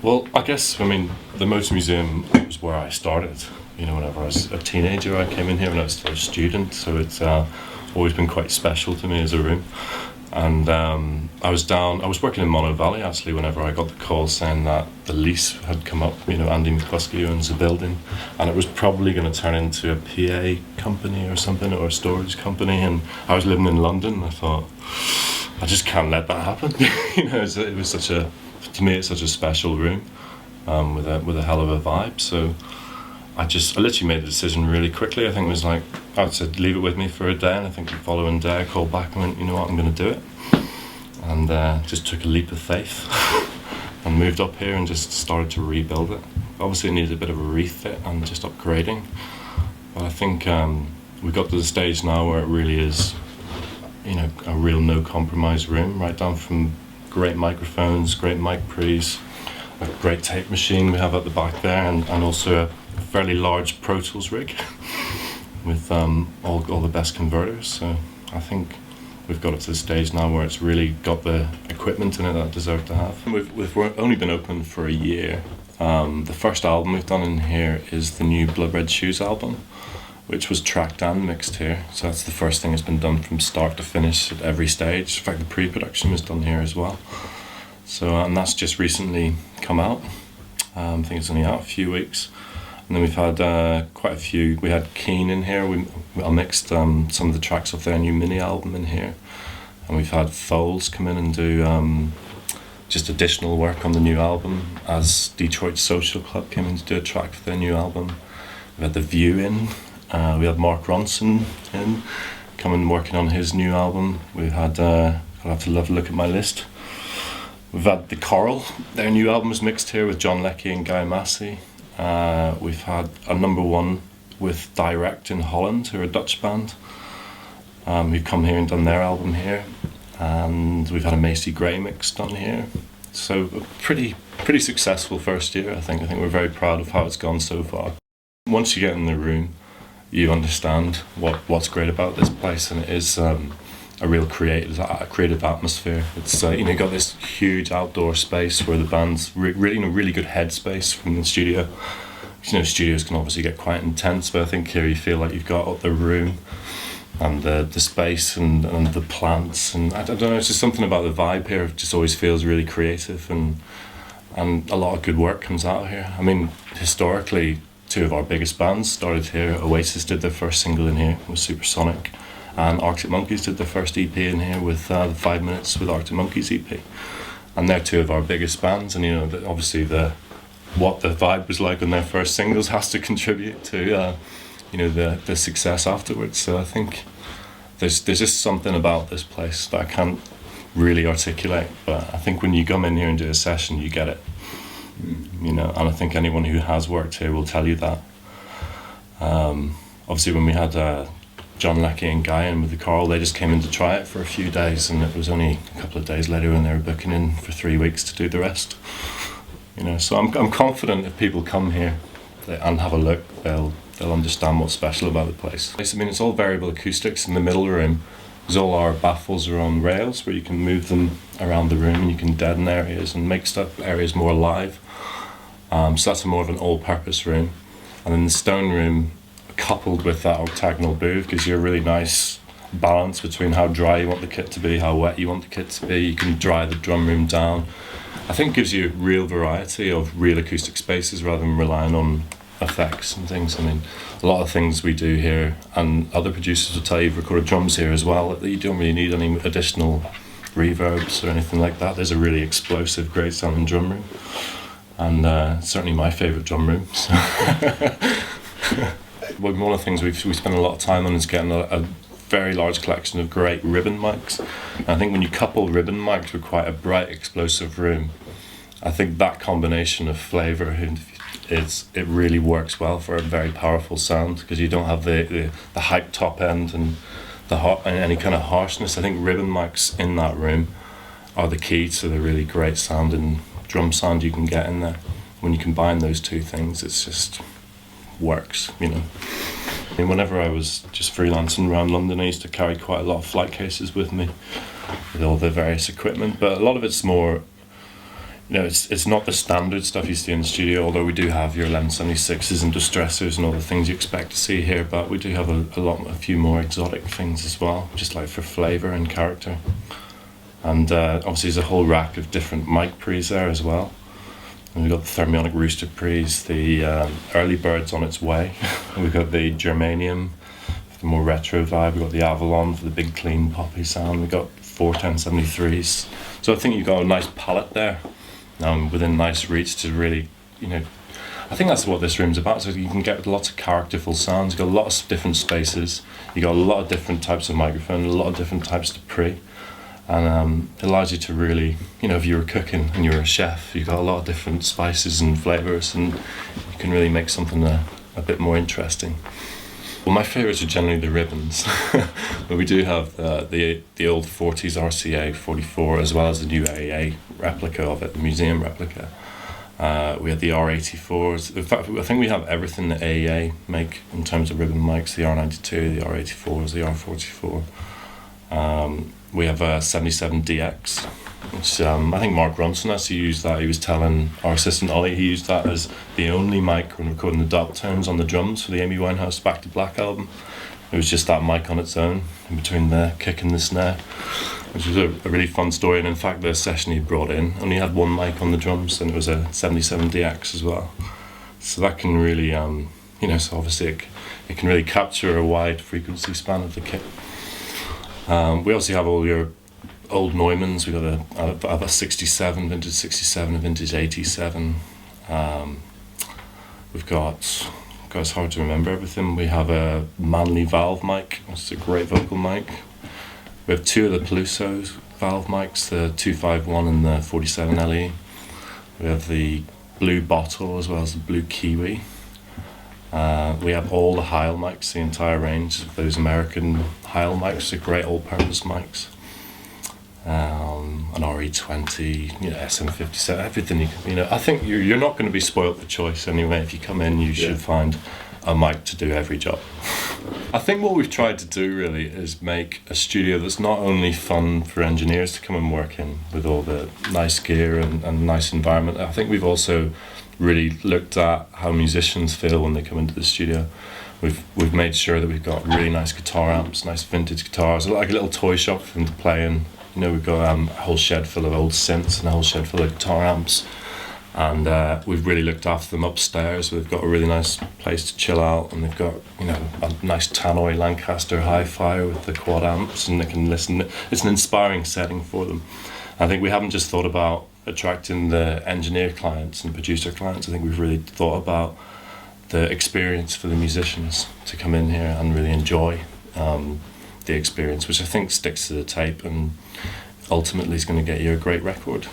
Well, I guess, the Motor Museum was where I started. Whenever I was a teenager, I came in here when I was still a student, so it's always been quite special to me as a room. And I was working in Mono Valley actually whenever I got the call saying that the lease had come up. Andy McCluskey owns the building, and it was probably going to turn into a PA company or something, or a storage company. And I was living in London, and I thought, I just can't let that happen. It was such a, to me, it's such a special room with a hell of a vibe. So I literally made the decision really quickly. I think it was like, I said, leave it with me for a day, and I think the following day I called back and went, you know what, I'm going to do it. And just took a leap of faith and moved up here and just started to rebuild it. Obviously it needed a bit of a refit and just upgrading, but I think we got to the stage now where it really is, a real no compromise room, right down from great microphones, great mic pre's, a great tape machine we have at the back there, and also a fairly large Pro Tools rig with all the best converters. So I think we've got it to the stage now where it's really got the equipment in it that it deserves to have. We've only been open for a year. The first album we've done in here is the new Blood Red Shoes album, which was tracked and mixed here. So that's the first thing that's been done from start to finish at every stage. In fact, the pre-production was done here as well. So and that's just recently come out. I think it's only out a few weeks. And then we've had quite a few. We had Keen in here. I mixed some of the tracks off their new mini album in here. And we've had Foles come in and do just additional work on the new album, as Detroit Social Club came in to do a track for their new album. We had The View in. We had Mark Ronson in, coming working on his new album. We've had, I'll have to have a look at my list. We've had The Coral. Their new album is mixed here with John Leckie and Guy Massey. We've had a number one with Direct in Holland, who are a Dutch band, who've come here and done their album here, and we've had a Macy Gray mix done here. So a pretty successful first year, I think. I think we're very proud of how it's gone so far. Once you get in the room, you understand what's great about this place, and it is a real creative atmosphere. It's you got this huge outdoor space where the band's really good headspace from the studio. Studios can obviously get quite intense, but I think here you feel like you've got the room and the space and the plants, and I don't know, it's just something about the vibe here. It just always feels really creative, and a lot of good work comes out of here. Historically, two of our biggest bands started here. Oasis did their first single in here with Supersonic, and Arctic Monkeys did their first EP in here with 5 Minutes with Arctic Monkeys EP. And they're two of our biggest bands, and obviously what the vibe was like on their first singles has to contribute to the success afterwards. So I think there's just something about this place that I can't really articulate, but I think when you come in here and do a session, you get it. And I think anyone who has worked here will tell you that. Obviously when we had John Leckie and Guy in with The Coral, they just came in to try it for a few days, and it was only a couple of days later when they were booking in for 3 weeks to do the rest. So I'm confident if people come here and have a look, they'll understand what's special about the place. It's all variable acoustics. In the middle room, because all our baffles are on rails where you can move them around the room, and you can deaden areas and make areas more alive. So that's more of an all-purpose room. And then the stone room, coupled with that octagonal booth, gives you a really nice balance between how dry you want the kit to be, how wet you want the kit to be. You can dry the drum room down. I think it gives you real variety of real acoustic spaces rather than relying on effects and things. A lot of things we do here, and other producers will tell you, you've recorded drums here as well, that you don't really need any additional reverbs or anything like that. There's a really explosive, great sounding drum room, and certainly my favourite drum room. So. One of the things we spend a lot of time on is getting a very large collection of great ribbon mics. And I think when you couple ribbon mics with quite a bright, explosive room, I think that combination of flavour, it really works well for a very powerful sound, because you don't have the hype top end and any kind of harshness. I think ribbon mics in that room are the key to the really great sounding drum sound you can get in there. When you combine those two things, it's just works. Whenever I was just freelancing around London, I used to carry quite a lot of flight cases with me with all the various equipment, but a lot of it's more it's not the standard stuff you see in the studio, although we do have your 1176s and distressors and all the things you expect to see here, but we do have a few more exotic things as well, just like for flavour and character. And obviously there's a whole rack of different mic pre's there as well. And we've got the Thermionic Rooster pre's, the Early Bird's on its way. We've got the Germanium, the more retro vibe. We've got the Avalon for the big clean poppy sound. We've got 4 1073s. So I think you've got a nice palette there, within nice reach to really, I think that's what this room's about. So you can get lots of characterful sounds. You've got lots of different spaces. You've got a lot of different types of microphone, a lot of different types of pre. And it allows you to really, if you were cooking and you're a chef, you've got a lot of different spices and flavours, and you can really make something a bit more interesting. Well, my favourites are generally the ribbons, but we do have the old 40s RCA 44 as well as the new AAA replica of it, the museum replica. We have the R84s. In fact, I think we have everything that AAA make in terms of ribbon mics, the R92, the R84s, the R44. We have a 77DX, which I think Mark Ronson actually used that. He was telling our assistant Ollie he used that as the only mic when recording the dot tones on the drums for the Amy Winehouse Back to Black album. It was just that mic on its own, in between the kick and the snare, which was a really fun story. And in fact, the session he brought in only had one mic on the drums, and it was a 77DX as well. So that can really, so obviously it can really capture a wide frequency span of the kit. We also have all your old Neumanns. We've got a 67, vintage 67, a vintage 87. We've got, it's hard to remember everything. We have a Manley valve mic, which is a great vocal mic. We have 2 of the Peluso valve mics, the 251 and the 47 LE. We have the Blue Bottle as well as the Blue Kiwi. We have all the Heil mics, the entire range of those American Heil mics, are great all-purpose mics. An RE20, SM57, everything you can, I think you're not going to be spoilt for choice anyway. If you come in, you should find a mic to do every job. I think what we've tried to do really is make a studio that's not only fun for engineers to come and work in with all the nice gear and nice environment. I think we've also really looked at how musicians feel when they come into the studio. We've made sure that we've got really nice guitar amps, nice vintage guitars, like a little toy shop for them to play in. We've got a whole shed full of old synths and a whole shed full of guitar amps, and we've really looked after them upstairs. We've got a really nice place to chill out, and they've got a nice Tannoy Lancaster hi-fi with the quad amps, and they can listen. It's an inspiring setting for them. I think we haven't just thought about attracting the engineer clients and producer clients. I think we've really thought about the experience for the musicians to come in here and really enjoy the experience, which I think sticks to the tape and ultimately is going to get you a great record.